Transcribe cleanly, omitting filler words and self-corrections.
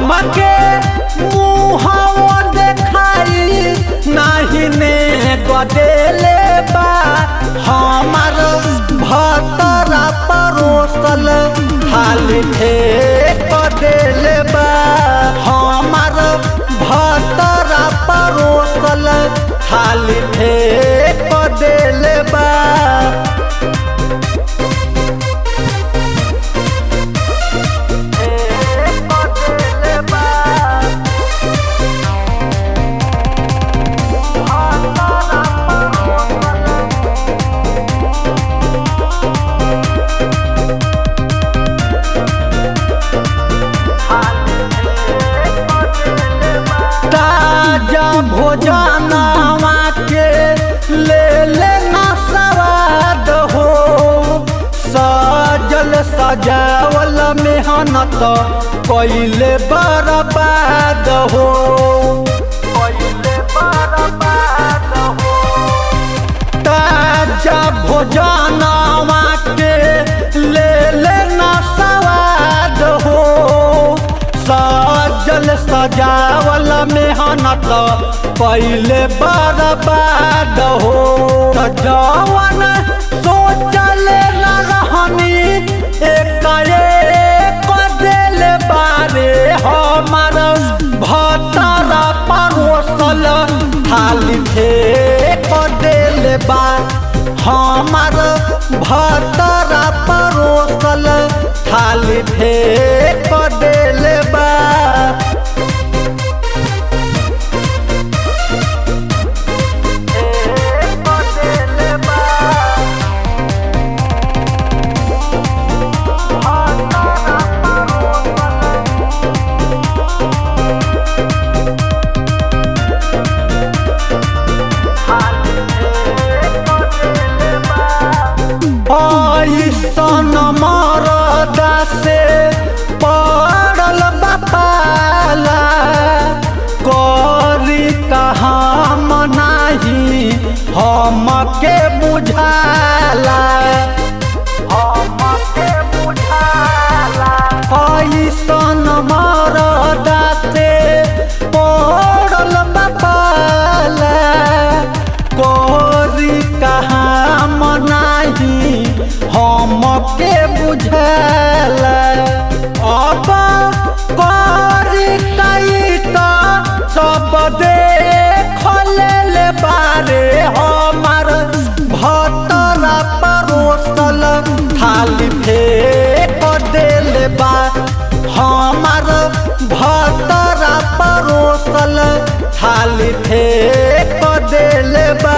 हमके मुहावा देखाई नहीं ने गदेले बा हमार भतरा परोसल खाली फेंक देले बा हमार भतरा परोसल खाली फेंक देले बा। भोजनवा के ले लेना स्वाद हो सजल सजावल मेहनत कइले बर्बाद हो ताजा भोजनवा के ले लेना स्वाद हो सजल सजावल मेहनत पहले बर्बाद हो जवन सोचले न रहनी एक दिल बारे हमार भतरा परोसल खाली फेंक दिल बा हमार भतरा परोसल खाली फेंक दिल बा। ऐसन मरदा से पड़ल बापाला करी कहाँ मनाही हमके बुझाला ऐसन मरदा से पड़ल बापाला करी कहाँ मनाही हमके बुझाला अब करी कई तो सब देख ले बारे हमार भतरा परोसल खाली फेंक देले बा हमार भतरा परोसल खाली फेंक देले बा।